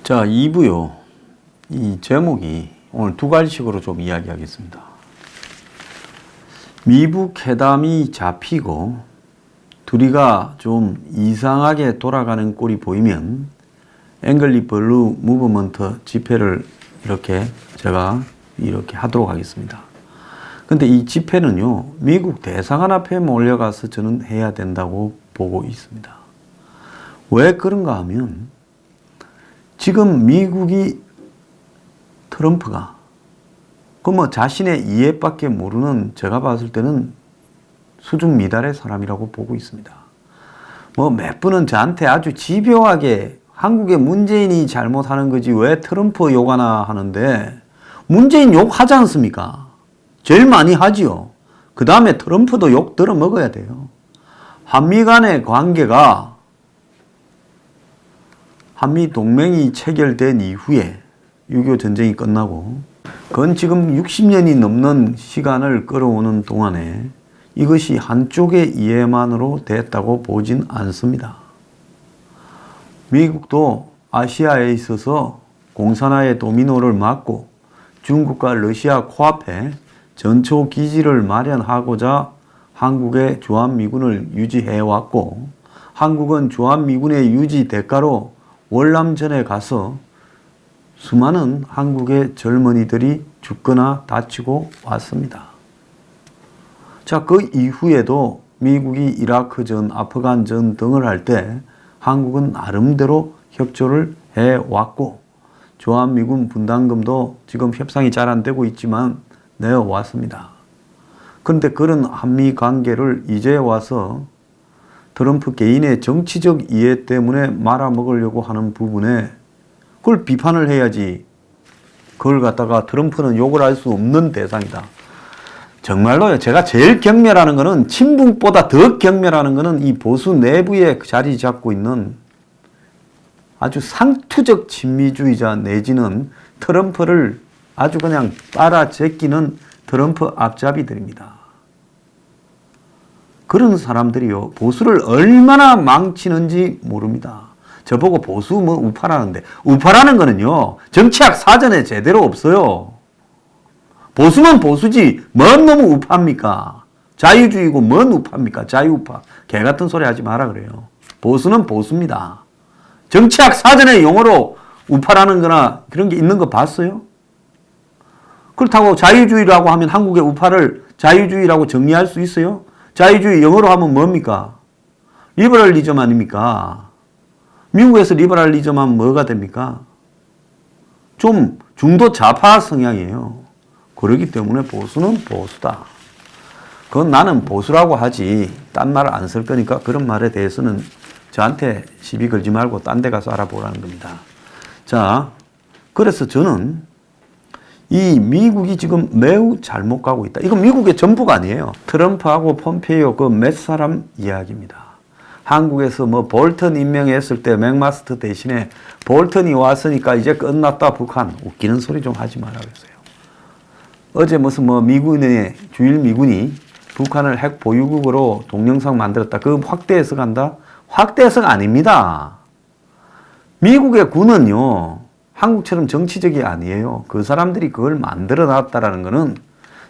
자, 2부요. 이 제목이 오늘 두 가지식으로 좀 이야기하겠습니다. 미북 회담이 잡히고 둘이가 좀 이상하게 돌아가는 꼴이 보이면 앵글리 블루 무브먼트 집회를 제가 이렇게 하도록 하겠습니다. 근데 이 집회는요, 미국 대사관 앞에 몰려가서 저는 해야 된다고 보고 있습니다. 왜 그런가 하면 지금 미국이 트럼프가 자신의 이해밖에 모르는, 제가 봤을 때는 수준 미달의 사람이라고 보고 있습니다. 몇 분은 저한테 아주 집요하게 한국의 문재인이 잘못하는 거지 왜 트럼프 욕하나 하는데, 문재인 욕하지 않습니까? 제일 많이 하지요. 그 다음에 트럼프도 욕 들어 먹어야 돼요. 한미 간의 관계가, 한미 동맹이 체결된 이후에 6.25 전쟁이 끝나고 그건 지금 60년이 넘는 시간을 끌어오는 동안에 이것이 한쪽의 이해만으로 됐다고 보진 않습니다. 미국도 아시아에 있어서 공산화의 도미노를 막고 중국과 러시아 코앞에 전초 기지를 마련하고자 한국의 주한미군을 유지해왔고, 한국은 주한미군의 유지 대가로 월남전에 가서 수많은 한국의 젊은이들이 죽거나 다치고 왔습니다. 자, 그 이후에도 미국이 이라크전, 아프간전 등을 할 때 한국은 나름대로 협조를 해왔고, 주한미군 분담금도 지금 협상이 잘 안 되고 있지만 내어왔습니다. 그런데 그런 한미 관계를 이제 와서 트럼프 개인의 정치적 이해 때문에 말아먹으려고 하는 부분에 그걸 비판을 해야지, 그걸 갖다가 트럼프는 욕을 할 수 없는 대상이다. 정말로요, 제가 제일 경멸하는 거는, 친북보다 더 경멸하는 거는 이 보수 내부에 자리 잡고 있는 아주 상투적 친미주의자 내지는 트럼프를 아주 그냥 따라 제끼는 트럼프 앞잡이들입니다. 그런 사람들이요, 보수를 얼마나 망치는지 모릅니다. 저보고 보수 우파라는데, 우파라는 거는요, 정치학 사전에 제대로 없어요. 보수면 보수지 뭔 놈의 우파입니까? 자유주의고 뭔 우파입니까? 자유우파. 개 같은 소리 하지 마라 그래요. 보수는 보수입니다. 정치학 사전에 용어로 우파라는 거나 그런 게 있는 거 봤어요? 그렇다고 자유주의라고 하면 한국의 우파를 자유주의라고 정리할 수 있어요? 자유주의 영어로 하면 뭡니까? 리버럴리즘 아닙니까? 미국에서 리버럴리즘 하면 뭐가 됩니까? 좀 중도 좌파 성향이에요. 그렇기 때문에 보수는 보수다. 그건 나는 보수라고 하지 딴 말을 안 쓸 거니까 그런 말에 대해서는 저한테 시비 걸지 말고 딴 데 가서 알아보라는 겁니다. 자, 그래서 저는 이 미국이 지금 매우 잘못 가고 있다. 이건 미국의 전부가 아니에요. 트럼프하고 폼페이오 그 몇 사람 이야기입니다. 한국에서 볼턴 임명했을 때 맥마스터 대신에 볼턴이 왔으니까 이제 끝났다 북한. 웃기는 소리 좀 하지 말라 그랬어요. 어제 무슨 미군의 주일 미군이 북한을 핵 보유국으로 동영상 만들었다. 그 확대 해석한다? 확대 해석 아닙니다. 미국의 군은요, 한국처럼 정치적이 아니에요. 그 사람들이 그걸 만들어 놨다라는 것은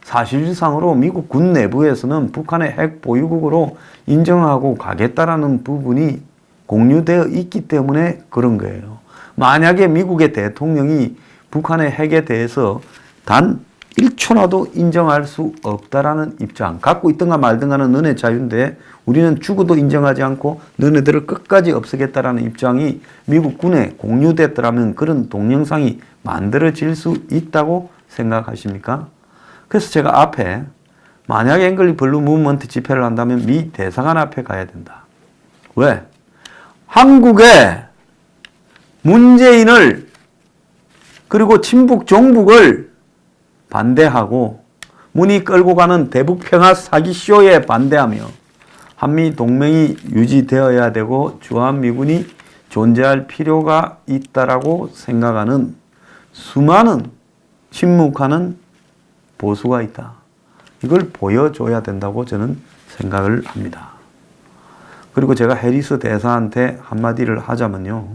사실상으로 미국 군 내부에서는 북한의 핵 보유국으로 인정하고 가겠다라는 부분이 공유되어 있기 때문에 그런 거예요. 만약에 미국의 대통령이 북한의 핵에 대해서 단 1초라도 인정할 수 없다라는 입장 갖고 있든가 말든가는 너네 자유인데 우리는 죽어도 인정하지 않고 너네들을 끝까지 없애겠다라는 입장이 미국 군에 공유됐더라면 그런 동영상이 만들어질 수 있다고 생각하십니까? 그래서 제가 앞에 만약에 앵글리 블루 무브먼트 집회를 한다면 미 대사관 앞에 가야 된다. 왜? 한국에 문재인을 그리고 친북 종북을 반대하고 문이 끌고 가는 대북평화 사기쇼에 반대하며 한미 동맹이 유지되어야 되고 주한미군이 존재할 필요가 있다라고 생각하는 수많은 침묵하는 보수가 있다. 이걸 보여줘야 된다고 저는 생각을 합니다. 그리고 제가 해리스 대사한테 한마디를 하자면요.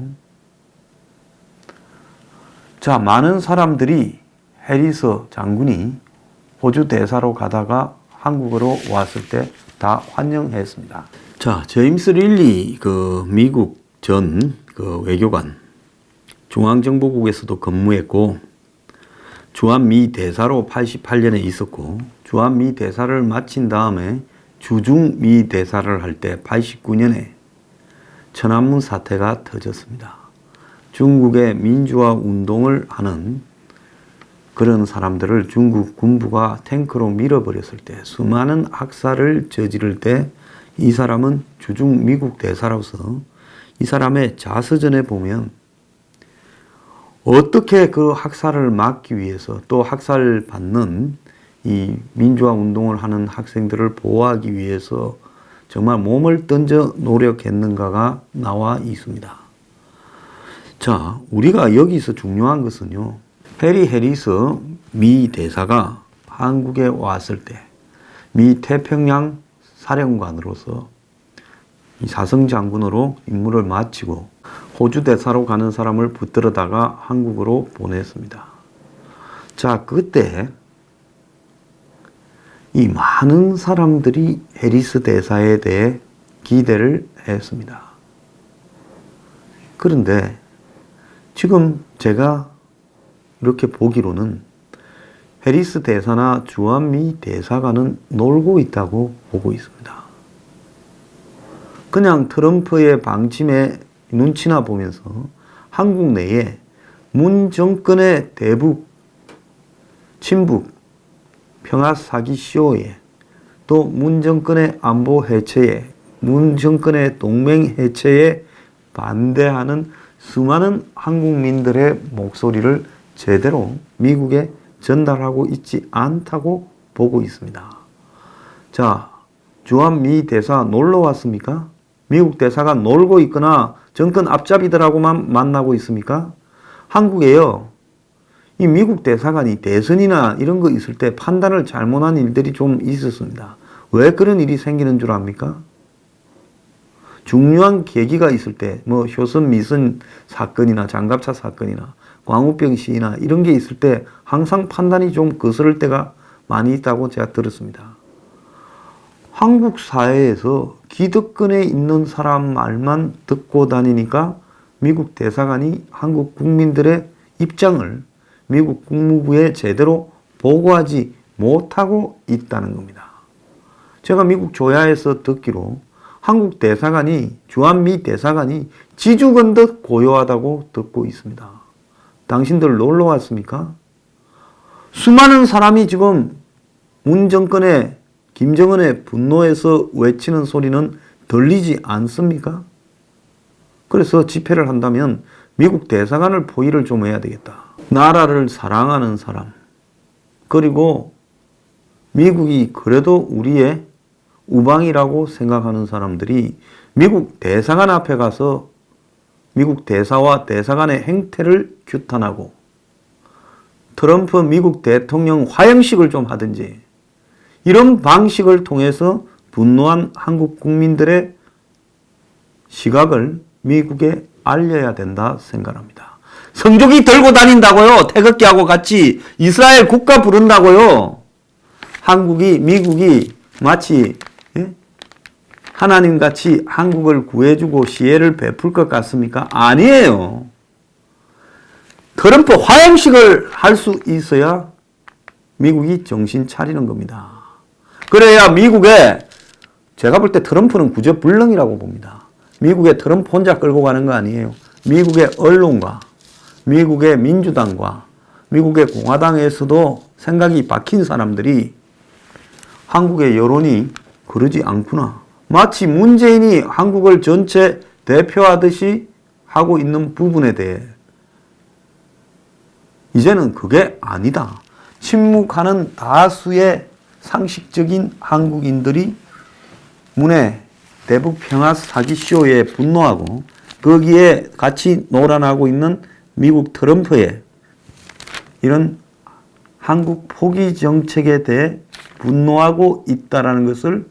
자, 많은 사람들이 해리스 장군이 호주 대사로 가다가 한국으로 왔을 때 다 환영했습니다. 자, 제임스 릴리 미국 전 외교관 중앙정보국에서도 근무했고 주한미 대사로 88년에 있었고 주한미 대사를 마친 다음에 주중미 대사를 할 때 89년에 천안문 사태가 터졌습니다. 중국의 민주화 운동을 하는 그런 사람들을 중국 군부가 탱크로 밀어버렸을 때 수많은 학살을 저지를 때 이 사람은 주중 미국 대사로서 이 사람의 자서전에 보면 어떻게 그 학살을 막기 위해서 또 학살받는 이 민주화 운동을 하는 학생들을 보호하기 위해서 정말 몸을 던져 노력했는가가 나와 있습니다. 자, 우리가 여기서 중요한 것은요. 해리 해리스 미 대사가 한국에 왔을 때 미 태평양 사령관으로서 사성 장군으로 임무를 마치고 호주 대사로 가는 사람을 붙들어다가 한국으로 보냈습니다. 자, 그때 이 많은 사람들이 해리스 대사에 대해 기대를 했습니다. 그런데 지금 제가 이렇게 보기로는 해리스 대사나 주한미 대사관은 놀고 있다고 보고 있습니다. 그냥 트럼프의 방침에 눈치나 보면서 한국 내에 문 정권의 대북, 친북, 평화 사기 쇼에 또 문 정권의 안보 해체에 문 정권의 동맹 해체에 반대하는 수많은 한국민들의 목소리를 제대로 미국에 전달하고 있지 않다고 보고 있습니다. 자, 주한미 대사 놀러 왔습니까? 미국 대사가 놀고 있거나 정권 앞잡이들하고만 만나고 있습니까? 한국에요. 이 미국 대사관이 대선이나 이런 거 있을 때 판단을 잘못한 일들이 좀 있었습니다. 왜 그런 일이 생기는 줄 압니까? 중요한 계기가 있을 때, 효선 미선 사건이나 장갑차 사건이나 광우병 시위나 이런 게 있을 때 항상 판단이 좀 거스를 때가 많이 있다고 제가 들었습니다. 한국 사회에서 기득권에 있는 사람 말만 듣고 다니니까 미국 대사관이 한국 국민들의 입장을 미국 국무부에 제대로 보고하지 못하고 있다는 겁니다. 제가 미국 조야에서 듣기로 한국 대사관이 주한미 대사관이 지죽은 듯 고요하다고 듣고 있습니다. 당신들 놀러 왔습니까? 수많은 사람이 지금 문 정권의 김정은의 분노에서 외치는 소리는 들리지 않습니까? 그래서 집회를 한다면 미국 대사관을 포위를 좀 해야 되겠다. 나라를 사랑하는 사람, 그리고 미국이 그래도 우리의 우방이라고 생각하는 사람들이 미국 대사관 앞에 가서 미국 대사와 대사관의 행태를 규탄하고 트럼프 미국 대통령 화형식을 좀 하든지 이런 방식을 통해서 분노한 한국 국민들의 시각을 미국에 알려야 된다 생각합니다. 성조기 들고 다닌다고요. 태극기하고 같이 이스라엘 국가 부른다고요. 미국이 마치 하나님같이 한국을 구해주고 시혜를 베풀 것 같습니까? 아니에요. 트럼프 화형식을 할 수 있어야 미국이 정신 차리는 겁니다. 그래야 미국에, 제가 볼 때 트럼프는 구제불능이라고 봅니다. 미국에 트럼프 혼자 끌고 가는 거 아니에요. 미국의 언론과 미국의 민주당과 미국의 공화당에서도 생각이 박힌 사람들이 한국의 여론이 그러지 않구나. 마치 문재인이 한국을 전체 대표하듯이 하고 있는 부분에 대해 이제는 그게 아니다. 침묵하는 다수의 상식적인 한국인들이 문에 대북 평화 사기 쇼에 분노하고 거기에 같이 놀아나고 있는 미국 트럼프의 이런 한국 포기 정책에 대해 분노하고 있다는 것을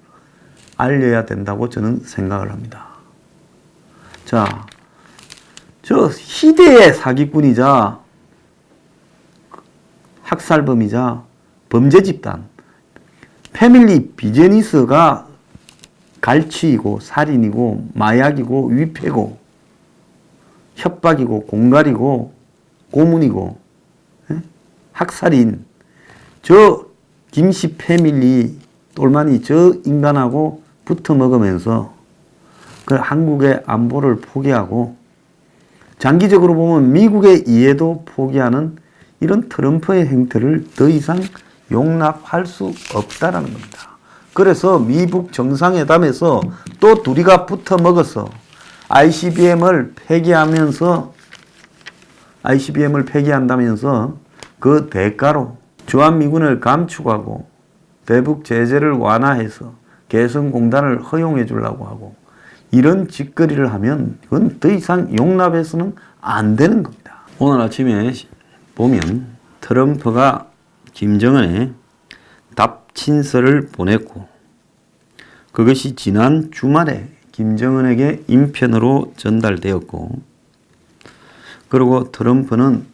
알려야 된다고 저는 생각을 합니다. 자, 저 희대의 사기꾼이자 학살범이자 범죄 집단, 패밀리 비즈니스가 갈취이고 살인이고 마약이고 위패고 협박이고 공갈이고 고문이고 학살인 저 김씨 패밀리 똘마니 저 인간하고 붙어 먹으면서 그 한국의 안보를 포기하고 장기적으로 보면 미국의 이해도 포기하는 이런 트럼프의 행태를 더 이상 용납할 수 없다라는 겁니다. 그래서 미북 정상회담에서 또 둘이가 붙어 먹어서 ICBM을 폐기한다면서 그 대가로 주한미군을 감축하고 대북 제재를 완화해서 개성공단을 허용해 주려고 하고 이런 짓거리를 하면 그건 더 이상 용납해서는 안 되는 겁니다. 오늘 아침에 보면 트럼프가 김정은에 답친서를 보냈고 그것이 지난 주말에 김정은에게 인편으로 전달되었고 그리고 트럼프는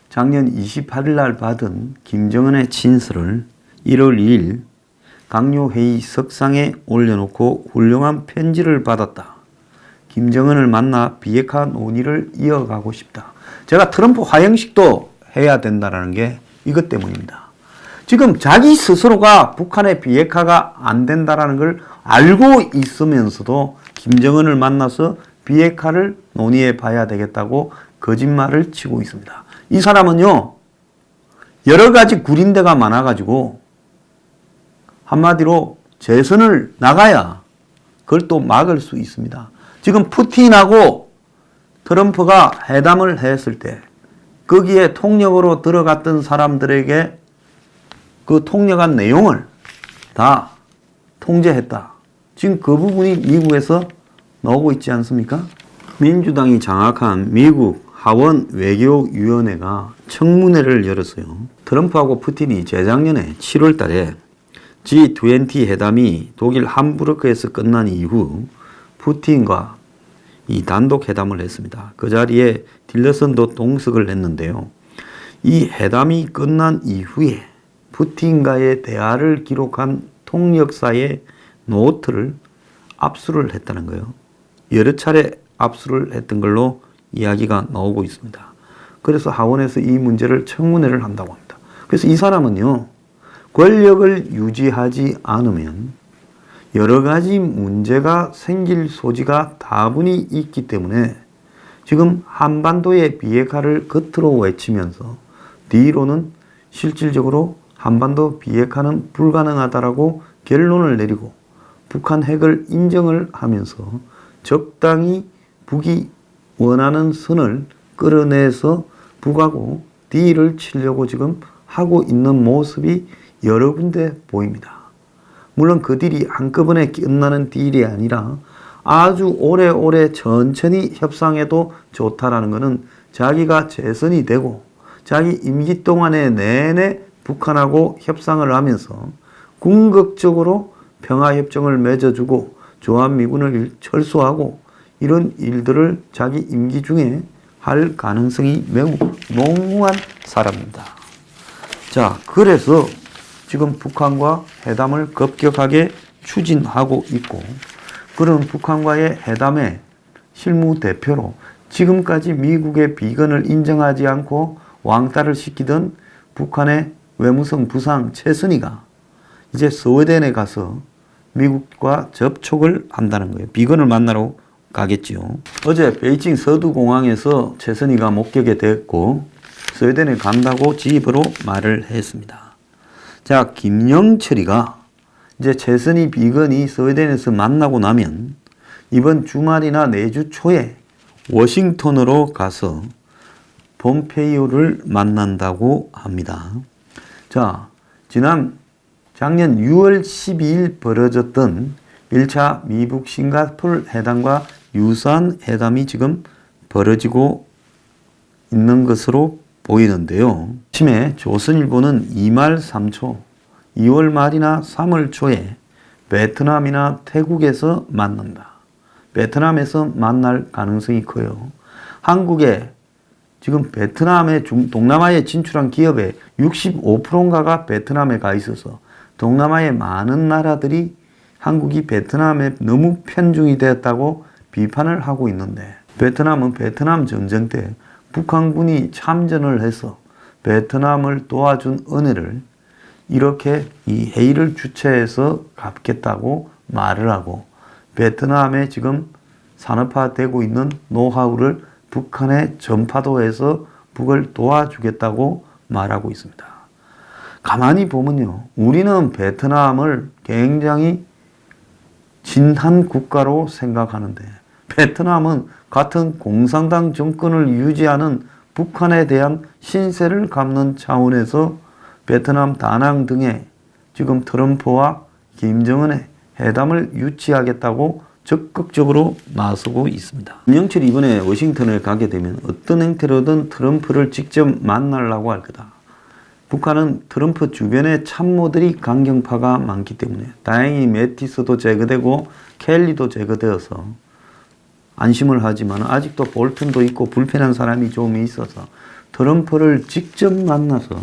작년 28일 날 받은 김정은의 친서를 1월 2일 강요회의 석상에 올려놓고 훌륭한 편지를 받았다. 김정은을 만나 비핵화 논의를 이어가고 싶다. 제가 트럼프 화형식도 해야 된다는 게 이것 때문입니다. 지금 자기 스스로가 북한의 비핵화가 안 된다는 걸 알고 있으면서도 김정은을 만나서 비핵화를 논의해 봐야 되겠다고 거짓말을 치고 있습니다. 이 사람은요, 여러 가지 구린데가 많아가지고 한마디로 재선을 나가야 그걸 또 막을 수 있습니다. 지금 푸틴하고 트럼프가 회담을 했을 때 거기에 통역으로 들어갔던 사람들에게 그 통역한 내용을 다 통제했다. 지금 그 부분이 미국에서 나오고 있지 않습니까? 민주당이 장악한 미국 하원 외교위원회가 청문회를 열었어요. 트럼프하고 푸틴이 재작년에 7월 달에 G20 회담이 독일 함부르크에서 끝난 이후 푸틴과 이 단독 회담을 했습니다. 그 자리에 틸러슨도 동석을 했는데요. 이 회담이 끝난 이후에 푸틴과의 대화를 기록한 통역사의 노트를 압수를 했다는 거예요. 여러 차례 압수를 했던 걸로 이야기가 나오고 있습니다. 그래서 하원에서 이 문제를 청문회를 한다고 합니다. 그래서 이 사람은요, 권력을 유지하지 않으면 여러 가지 문제가 생길 소지가 다분히 있기 때문에 지금 한반도의 비핵화를 겉으로 외치면서 뒤로는 실질적으로 한반도 비핵화는 불가능하다라고 결론을 내리고 북한 핵을 인정을 하면서 적당히 북이 원하는 선을 끌어내서 북하고 딜을 치려고 지금 하고 있는 모습이 여러 군데 보입니다. 물론 그 딜이 한꺼번에 끝나는 딜이 아니라 아주 오래오래 천천히 협상해도 좋다라는 것은 자기가 재선이 되고 자기 임기 동안에 내내 북한하고 협상을 하면서 궁극적으로 평화협정을 맺어주고 주한미군을 철수하고 이런 일들을 자기 임기 중에 할 가능성이 매우 농후한 사람입니다. 자, 그래서 지금 북한과 회담을 급격하게 추진하고 있고 그런 북한과의 회담의 실무 대표로 지금까지 미국의 비건을 인정하지 않고 왕따를 시키던 북한의 외무성 부상 최순희가 이제 스웨덴에 가서 미국과 접촉을 한다는 거예요. 비건을 만나러 가겠지요. 어제 베이징 서두공항에서 최순희가 목격이 됐고 스웨덴에 간다고 집으로 말을 했습니다. 자, 김영철이가 이제 최순희 비건이 스웨덴에서 만나고 나면 이번 주말이나 내주 초에 워싱턴으로 가서 폼페이오를 만난다고 합니다. 자, 작년 6월 12일 벌어졌던 1차 미북 싱가포르 회담과 유사한 회담이 지금 벌어지고 있는 것으로 보이는데요. 아침에 조선일보는 2말 3초, 2월 말이나 3월 초에 베트남이나 태국에서 만난다. 베트남에서 만날 가능성이 커요. 한국에 지금 베트남에 동남아에 진출한 기업의 65%인가가 베트남에 가 있어서 동남아의 많은 나라들이 한국이 베트남에 너무 편중이 되었다고 비판을 하고 있는데, 베트남은 베트남 전쟁 때 북한군이 참전을 해서 베트남을 도와준 은혜를 이렇게 이 회의를 주최해서 갚겠다고 말을 하고, 베트남에 지금 산업화되고 있는 노하우를 북한에 전파도 해서 북을 도와주겠다고 말하고 있습니다. 가만히 보면요, 우리는 베트남을 굉장히 진한 국가로 생각하는데, 베트남은 같은 공산당 정권을 유지하는 북한에 대한 신세를 갚는 차원에서 베트남 다낭 등에 지금 트럼프와 김정은의 회담을 유치하겠다고 적극적으로 나서고 있습니다. 김영철이 이번에 워싱턴에 가게 되면 어떤 형태로든 트럼프를 직접 만나려고 할 거다. 북한은 트럼프 주변에 참모들이 강경파가 많기 때문에 다행히 매티스도 제거되고 켈리도 제거되어서 안심을 하지만 아직도 볼턴도 있고 불편한 사람이 좀 있어서 트럼프를 직접 만나서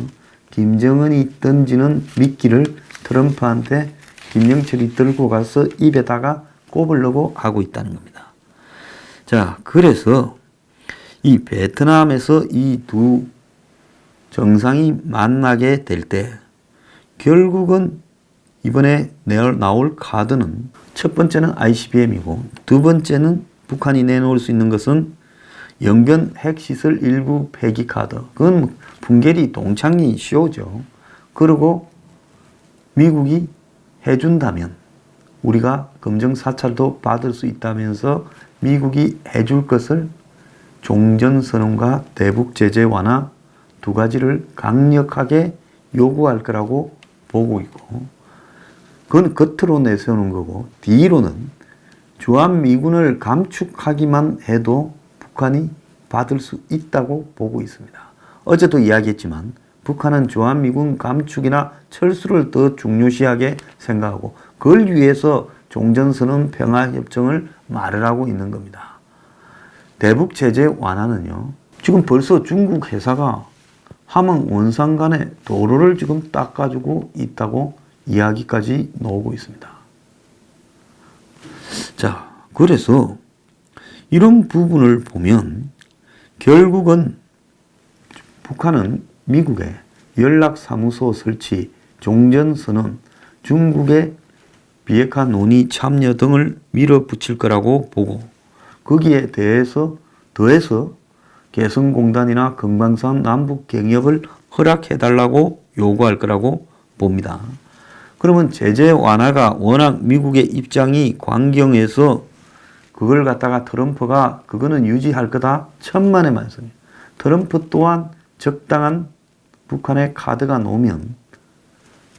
김정은이 던지는 미끼를 트럼프한테 김영철이 들고 가서 입에다가 꼽으려고 하고 있다는 겁니다. 자, 그래서 이 베트남에서 이 두 정상이 만나게 될 때 결국은 이번에 나올 카드는 첫 번째는 ICBM이고 두 번째는 북한이 내놓을 수 있는 것은 영변 핵시설 일부 폐기 카드. 그건 풍계리 동창리 쇼죠. 그리고 미국이 해준다면 우리가 검정 사찰도 받을 수 있다면서 미국이 해줄 것을 종전선언과 대북 제재 완화 두 가지를 강력하게 요구할 거라고 보고 있고, 그건 겉으로 내세우는 거고 뒤로는 주한미군을 감축하기만 해도 북한이 받을 수 있다고 보고 있습니다. 어제도 이야기했지만 북한은 주한미군 감축이나 철수를 더 중요시하게 생각하고 그걸 위해서 종전선언 평화협정을 말을 하고 있는 겁니다. 대북 제재 완화는요, 지금 벌써 중국 회사가 함흥 원산 간에 도로를 지금 닦아주고 있다고 이야기까지 나오고 있습니다. 자, 그래서 이런 부분을 보면 결국은 북한은 미국의 연락사무소 설치, 종전선언, 중국의 비핵화 논의 참여 등을 밀어붙일 거라고 보고, 거기에 대해서 더해서 개성공단이나 금강산 남북 경협을 허락해달라고 요구할 거라고 봅니다. 그러면 제재 완화가 워낙 미국의 입장이 강경해서 그걸 갖다가 트럼프가 그거는 유지할 거다 천만의 말씀이에요. 트럼프 또한 적당한 북한의 카드가 나오면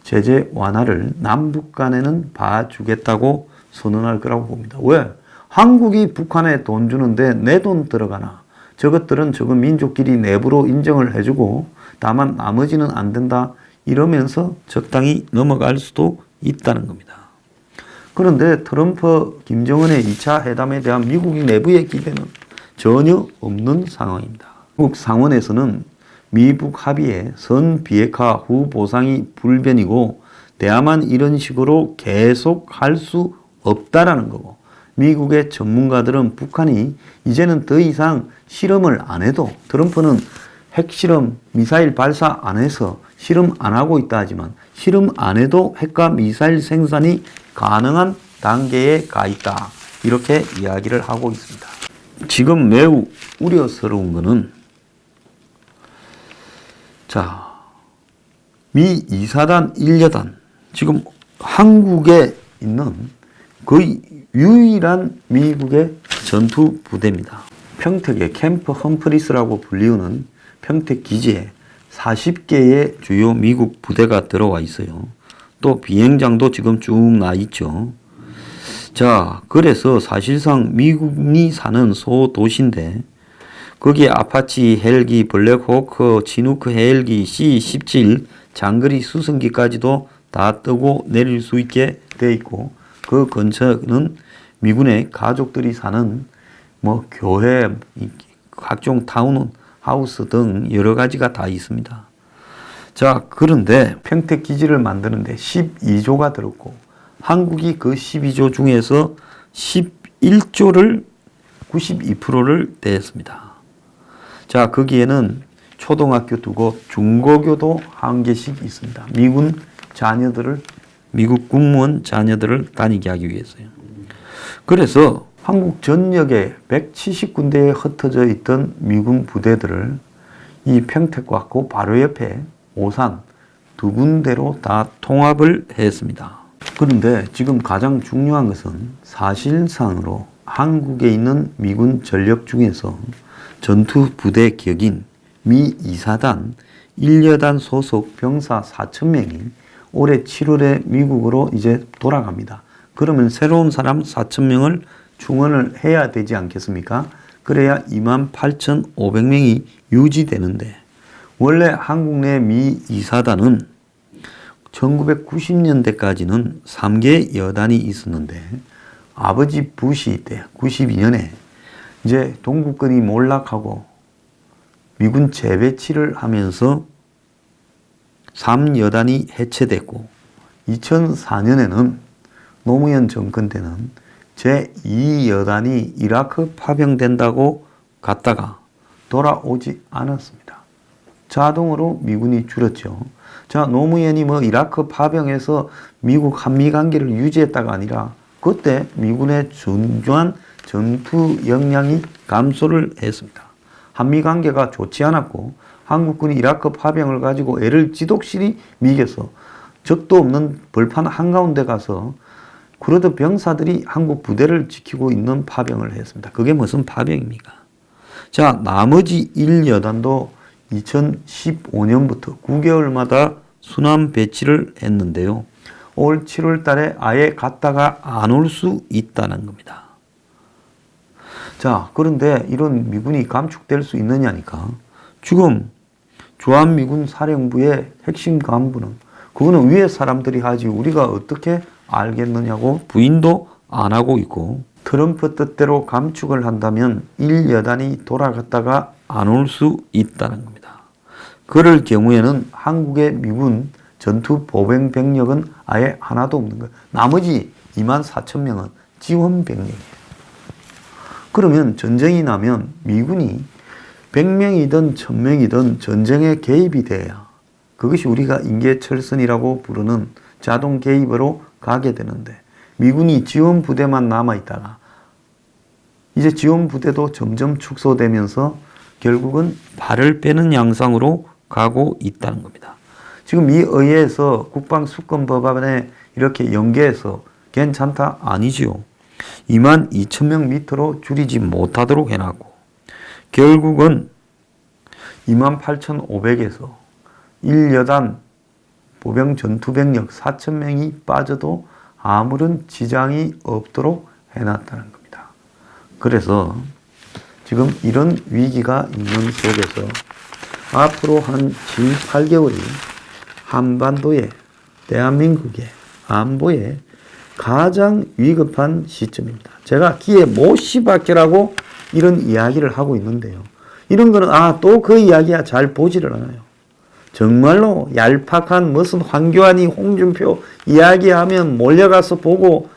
제재 완화를 남북 간에는 봐주겠다고 선언할 거라고 봅니다. 왜? 한국이 북한에 돈 주는데 내 돈 들어가나? 저것들은 저거 민족끼리 내부로 인정을 해주고 다만 나머지는 안 된다 이러면서 적당히 넘어갈 수도 있다는 겁니다. 그런데 트럼프, 김정은의 2차 회담에 대한 미국이 내부의 기대는 전혀 없는 상황입니다. 미국 상원에서는 미북 합의의 선 비핵화 후 보상이 불변이고 대화만 이런 식으로 계속 할 수 없다라는 거고, 미국의 전문가들은 북한이 이제는 더 이상 실험을 안 해도, 트럼프는 핵실험, 미사일 발사 안 해서 실험 안 하고 있다 하지만 실험 안 해도 핵과 미사일 생산이 가능한 단계에 가 있다, 이렇게 이야기를 하고 있습니다. 지금 매우 우려스러운 것은 자, 미 2사단 1여단 지금 한국에 있는 거의 유일한 미국의 전투 부대입니다. 평택의 캠프 험프리스라고 불리우는 평택 기지에 40개의 주요 미국 부대가 들어와 있어요. 또 비행장도 지금 쭉 나 있죠. 자, 그래서 사실상 미국이 사는 소도시인데 거기에 아파치 헬기, 블랙호크, 지누크 헬기, C-17 장거리 수송기까지도 다 뜨고 내릴 수 있게 되어 있고, 그 근처는 미군의 가족들이 사는 뭐 교회, 각종 타운하우스 하우스 등 여러 가지가 다 있습니다. 자, 그런데 평택 기지를 만드는데 12조가 들었고 한국이 그 12조 중에서 11조를 92%를 대했습니다. 자, 거기에는 초등학교 2곳, 중고교도 1개씩 있습니다. 미국 국무원 자녀들을 다니게 하기 위해서요. 그래서 한국 전역에 170군데에 흩어져 있던 미군 부대들을 이 평택과 그 바로 옆에 오산 2군데로 다 통합을 했습니다. 그런데 지금 가장 중요한 것은 사실상으로 한국에 있는 미군 전력 중에서 전투 부대 격인 미 2사단 1여단 소속 병사 4,000명이 올해 7월에 미국으로 이제 돌아갑니다. 그러면 새로운 사람 4,000명을 충원을 해야 되지 않겠습니까? 그래야 28,500명이 유지되는데 원래 한국 내 미 2사단은 1990년대까지는 3개 여단이 있었는데 아버지 부시 때 92년에 이제 동국권이 몰락하고 미군 재배치를 하면서 3여단이 해체됐고 2004년에는 노무현 정권 때는 제2여단이 이라크 파병된다고 갔다가 돌아오지 않았습니다. 자동으로 미군이 줄었죠. 자, 노무현이 이라크 파병해서 미국 한미 관계를 유지했다가 아니라 그때 미군의 준조한 전투 역량이 감소를 했습니다. 한미 관계가 좋지 않았고 한국군이 이라크 파병을 가지고 애를 지독실히 미겨서 적도 없는 벌판 한가운데 가서 그러던 병사들이 한국 부대를 지키고 있는 파병을 했습니다. 그게 무슨 파병입니까? 자, 나머지 1여단도 2015년부터 9개월마다 순환 배치를 했는데요. 올 7월 달에 아예 갔다가 안 올 수 있다는 겁니다. 자, 그런데 이런 미군이 감축될 수 있느냐니까. 지금 주한미군 사령부의 핵심 간부는 그거는 위에 사람들이 하지 우리가 어떻게 알겠느냐고 부인도 안 하고 있고 트럼프 뜻대로 감축을 한다면 1여단이 돌아갔다가 안 올 수 있다는 겁니다. 그럴 경우에는 한국의 미군 전투 보병 병력은 아예 하나도 없는 거예요. 나머지 24,000명은 지원 병력이에요. 그러면 전쟁이 나면 미군이 100명이든 1000명이든 전쟁에 개입이 돼야 그것이 우리가 인계철선이라고 부르는 자동 개입으로 가게 되는데 미군이 지원 부대만 남아있다가 이제 지원 부대도 점점 축소되면서 결국은 발을 빼는 양상으로 가고 있다는 겁니다. 지금 이 의회에서 국방수권법안에 이렇게 연계해서 괜찮다? 아니지요. 22,000명 밑으로 줄이지 못하도록 해놨고 결국은 28,500에서 1여단 보병 전투병력 4,000명이 빠져도 아무런 지장이 없도록 해놨다는 겁니다. 그래서 지금 이런 위기가 있는 속에서 앞으로 한 7, 8개월이 한반도에 대한민국의 안보에 가장 위급한 시점입니다. 제가 기에 못이 박혀라고 이런 이야기를 하고 있는데요. 이런 거는 또 그 이야기야 잘 보지를 않아요. 정말로 얄팍한 무슨 황교안이 홍준표 이야기하면 몰려가서 보고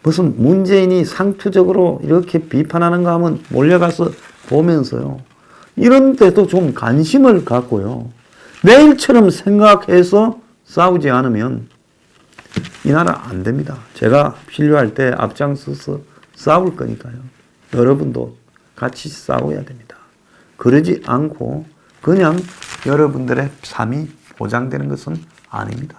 무슨 문재인이 상투적으로 이렇게 비판하는가 하면 몰려가서 보면서요. 이런 데도 좀 관심을 갖고요. 내일처럼 생각해서 싸우지 않으면 이 나라 안 됩니다. 제가 필요할 때 앞장서서 싸울 거니까요. 여러분도 같이 싸워야 됩니다. 그러지 않고 그냥 여러분들의 삶이 보장되는 것은 아닙니다.